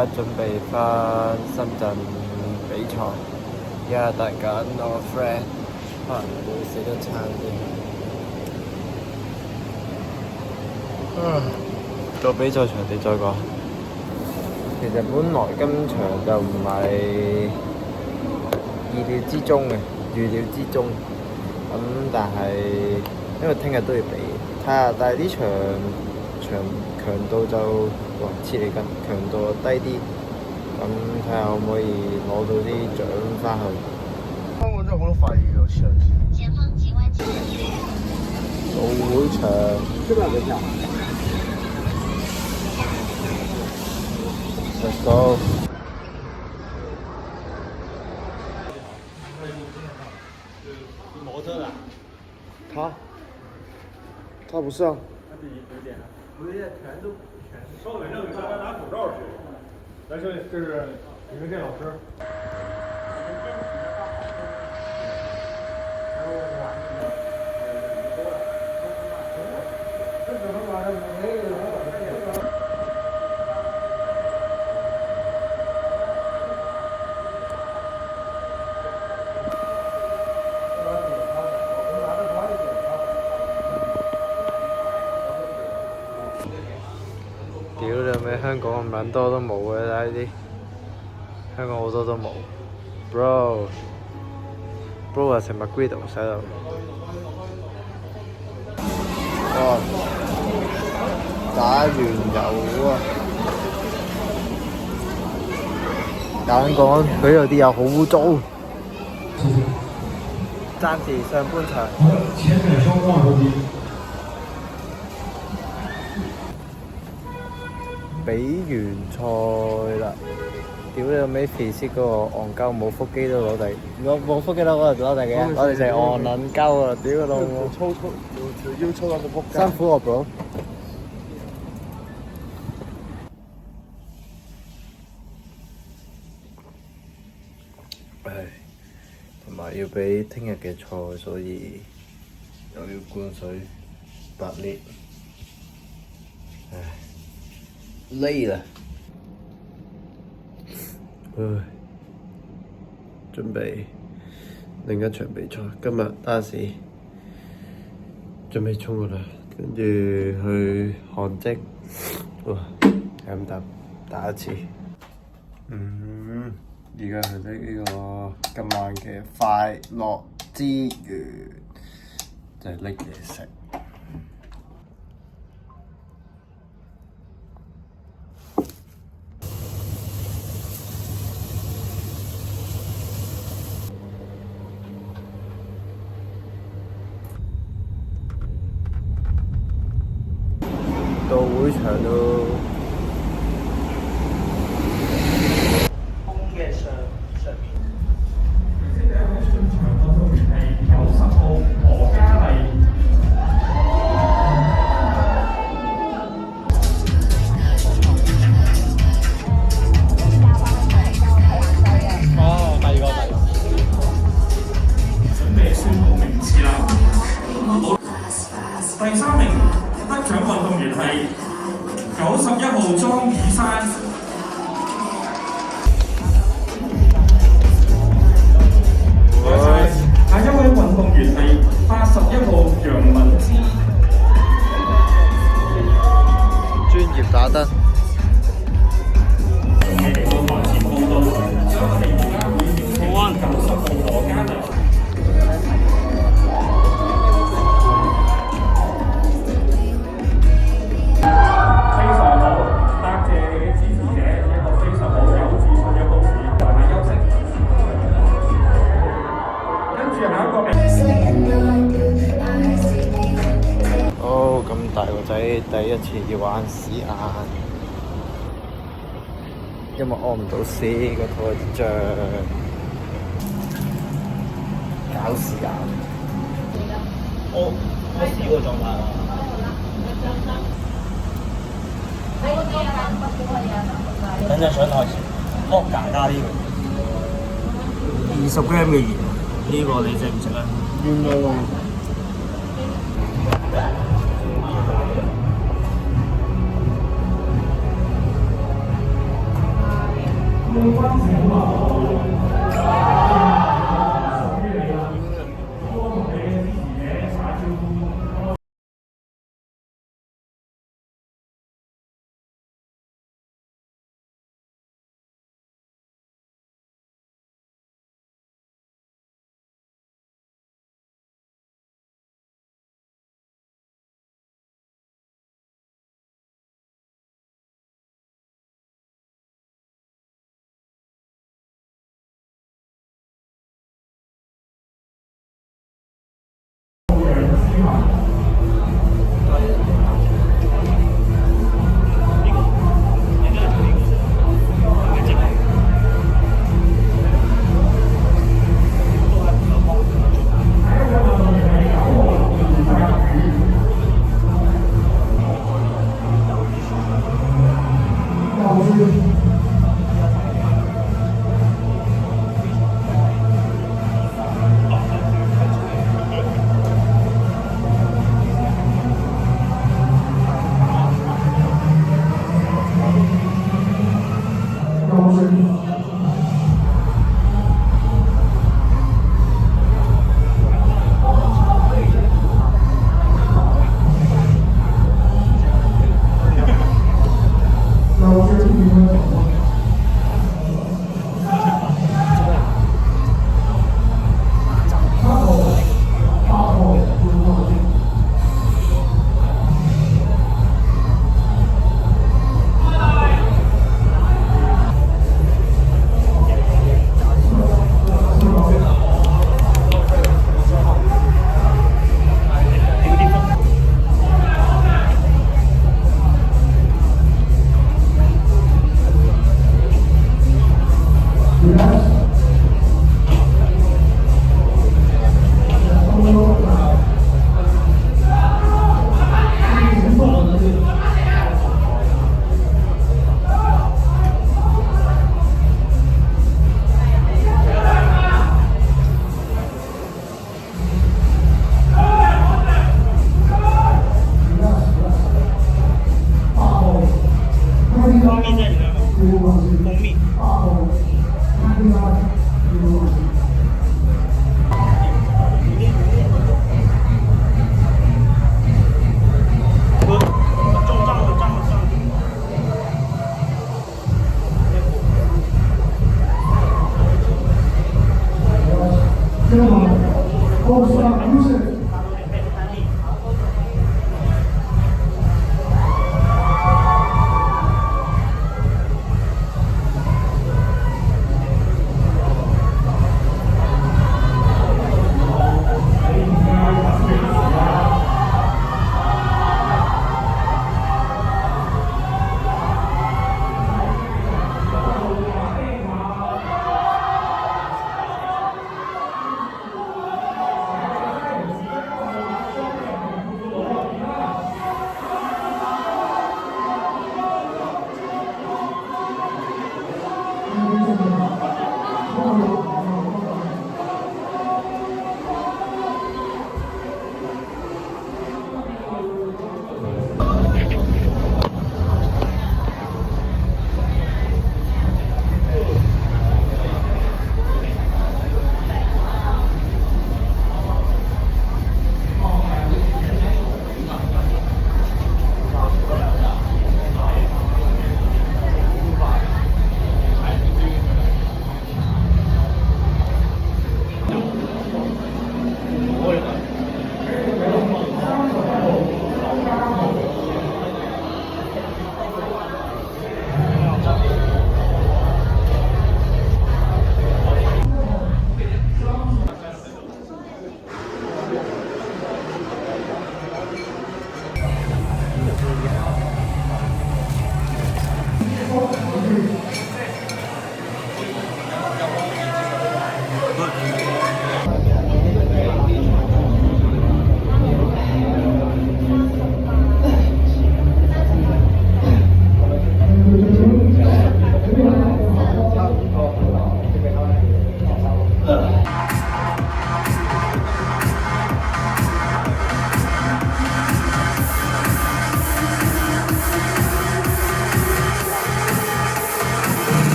家準備翻深圳比賽，而家突然間我 friend 可能會死得差啲。到比賽場地再講。其實本來今場就唔係意料之中嘅，預料之中。但係因為聽日都要比，睇下，但係呢場強度就黐脷筋，強度低啲，咁睇下可唔可以攞到啲獎翻去。香港真係好多廢嘅，黐人線。前方急彎前到會場，這邊有票。Let's go。摩托的。他不是啊。他比有点。有点全都。稍等一下，我给大家拿口罩去。来，兄弟，这是李文健老师。屌你咩？香港咁撚多都冇嘅，睇呢啲。香港好多都冇。Bro 啊，成麥龜度喺度。哇！打完油啊！簡講佢有啲油好污糟。暫時上半場。前面双方手机。比完賽啦！屌你老尾肥色嗰個戇鳩冇腹肌都攞冇腹肌攞第幾啊？攞第四，戇撚鳩啊！屌老母！抽條腰抽到個仆街。辛苦我 bro。唉，同埋要比聽日嘅賽，所以又要灌水8 lit。唉。累啦，準備另一場比賽。今日單時準備衝㗎啦，跟住去韓職，哇，係咁打一次。而家去呢個今晚嘅快樂之源，就係拎嘢食。到會場咯。空嘅上面。進場運動員係90號何嘉麗。哦，第二個。準備宣佈名次啦。第3名得獎運動員係91號莊以山。下一位運動員係81號楊敏之。專業打燈。好啊，90號何嘉麗。咁大個仔第一次要玩屎眼，因為屙唔到屎個台脹，搞屎眼。屙屎嗰個狀態啊！等陣上台屙假加呢個20g嘅鹽，呢個你食唔食啊？應該喎。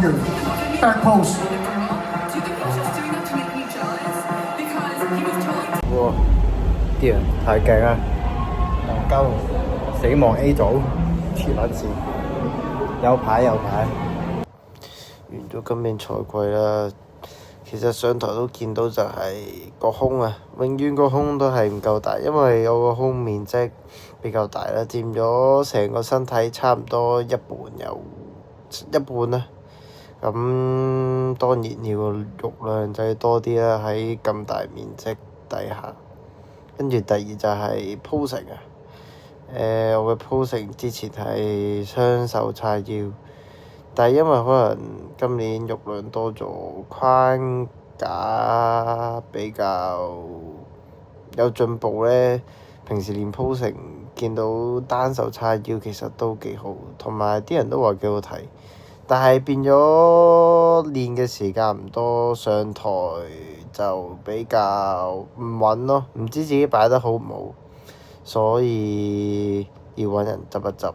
longer. Back post. 哇！啲人太勁啦，能夠死亡 A 組，黐撚線，有牌有牌。完咗今年賽季啦，其實上台都見到就係個胸啊，永遠個胸都係唔夠大，因為我個胸面積比較大啦，佔咗成個身體差唔多一半有一半啦。咁當然要個肉量就係多啲啦，喺咁大面積底下。跟住第二就係 posing 啊，我嘅 posing 之前係雙手叉腰，但係因為可能今年肉量多咗，框架比較有進步咧。平時練 posing 見到單手叉腰其實都幾好，同埋啲人都話幾好睇。但係變咗練嘅時間唔多，上台就比較唔穩咯，唔知自己擺得好唔好，所以要揾人執一執。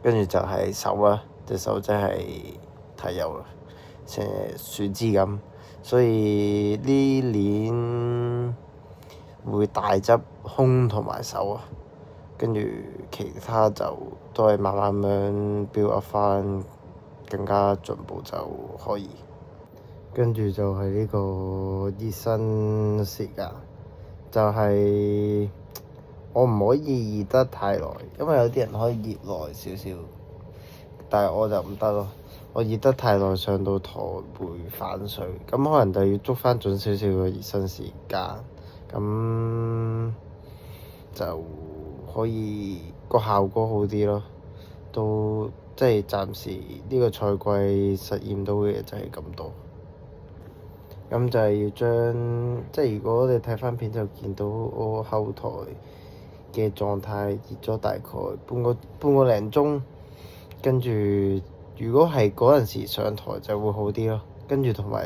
跟住就係手啦，隻手真係太幼啦，成樹枝咁，所以呢年會大執胸同埋手啊，跟住其他就都係慢慢咁樣 build up 翻。更加進步就可以，跟住就係呢個熱身時間，就係我唔可以熱得太耐，因為有啲人可以熱耐少少，但係我就唔得咯。我熱得太耐，上到台會反水，咁可能就要捉翻準少少嘅熱身時間，咁就可以個效果好啲咯，都。即係暫時呢個賽季實驗到嘅嘢就係咁多，咁就係要將即係如果你睇翻片就見到我後台嘅狀態熱咗大概半個零鐘，跟住如果係嗰陣時上台就會好啲咯，跟住同埋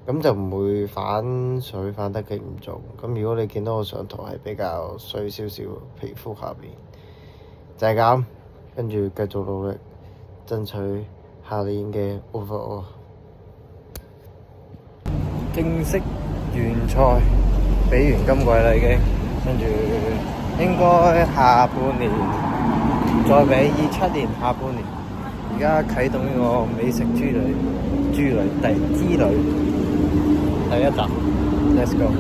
咁就唔會反水反得幾嚴重。咁如果你見到我上台係比較水少少皮膚下邊，就係咁。跟住繼續努力，爭取下年嘅 overall。正式完賽，比完今季啦已經，跟住應該下半年再比27年下半年。而家啟動呢個美食之旅第一集，Let's go。